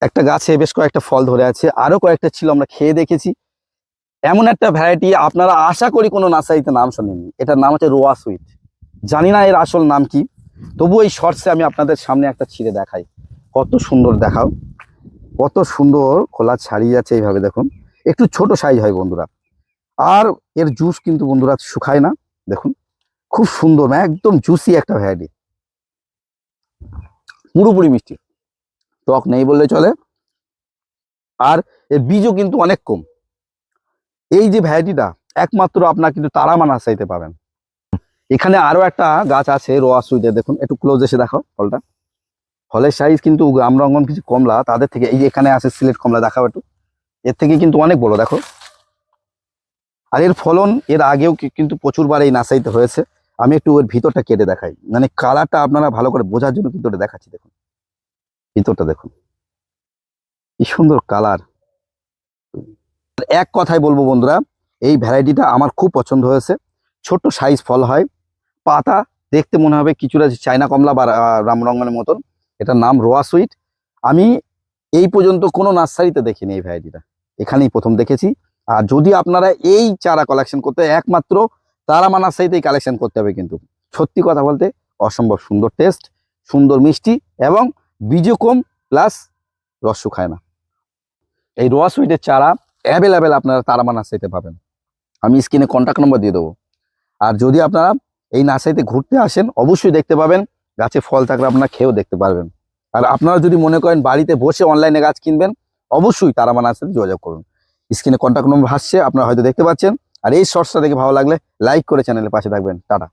একটা গাছে বেশ কয়েকটা ফল ধরে আছে, আরো কয়েকটা ছিল, আমরা খেয়ে দেখেছি। এমন একটা ভ্যারাইটি আপনারা আশা করি কোনো নার্সারিতে নাম শোনেননি। এটার নাম হচ্ছে রোয়া সুইট। জানি না এর আসল নাম কি, তবু এই শর্টসে আমি আপনাদের সামনে একটা ছিঁড়ে দেখাই। কত সুন্দর দেখাও, কত সুন্দর খোলা ছাড়িয়ে আছে এইভাবে দেখুন। একটু ছোট সাইজ হয় বন্ধুরা, আর এর জুস কিন্তু বন্ধুরা শুকায় না। দেখুন খুব সুন্দর, একদম জুসি একটা ভ্যারাইটি, পুরোপুরি মিষ্টি, টক নেই বললে চলে। আর এর বীজও কিন্তু অনেক কম। এই যে ভ্যারাইটিটা একমাত্র আপনার কিন্তু তারামা নার্সারিতে পাবেন। এখানে আরো একটা গাছ আছে রোয়া সুইটের, দেখুন একটু ক্লোজ এসে দেখো ফলটা। ফলের সাইজ কিন্তু গ্রামরঙ্গন কিছু কমলা তাদের থেকে, এই যে এখানে আছে সিলেট কমলা, দেখাও একটু, এর থেকে কিন্তু অনেক বড় দেখো। আর এর ফলন এর আগেও কিন্তু প্রচুরবার এই নার্সারিতে হয়েছে। আমি একটু ওর ভিতরটা কেটে দেখাই, মানে কালারটা আপনারা ভালো করে বোঝার জন্য কিন্তু ওটা দেখাচ্ছি। দেখুন ভিতরটা দেখুন, কি সুন্দর কালার। এক কথায় বলবো বন্ধুরা, এই ভ্যারাইটিটা আমার খুব পছন্দ হয়েছে। ছোট্ট সাইজ ফল হয়, পাতা দেখতে মনে হবে কিছুটা চায়না কমলা বা রামরঙ্গনের মতন। এটার নাম রোয়া সুইট। আমি এই পর্যন্ত কোনো নার্সারিতে দেখিনি এই ভ্যারাইটিটা, এখানেই প্রথম দেখেছি। আর যদি আপনারা এই চারা কালেকশন করতে, একমাত্র তারামা নার্সারিতেই কালেকশন করতে হবে। কিন্তু সত্যি কথা বলতে অসম্ভব সুন্দর টেস্ট, সুন্দর মিষ্টি, এবং বীজও কম, প্লাস রস শুকায় না। এই রোয়া সুইটের চারা অ্যাভেলেবেল আপনারা তারামা নার্সারিতে পাবেন। আমি স্ক্রিনে কন্ট্যাক্ট নম্বর দিয়ে দেবো। আর যদি আপনারা এই নার্সারিতে ঘুরতে আসেন, অবশ্যই দেখতে পাবেন, গাছে ফল থাকলে আপনারা খেয়েও দেখতে পারবেন। আর আপনারা যদি মনে করেন বাড়িতে বসে অনলাইনে গাছ কিনবেন, অবশ্যই তারামা নার্সারিতে যোগাযোগ করুন। স্ক্রিনে কন্ট্যাক্ট নম্বর আসছে, আপনারা হয়তো দেখতে পাচ্ছেন। আর এই শর্টসটা দেখে ভালো লাগলে লাইক করে চ্যানেলের পাশে থাকবেন। টাটা।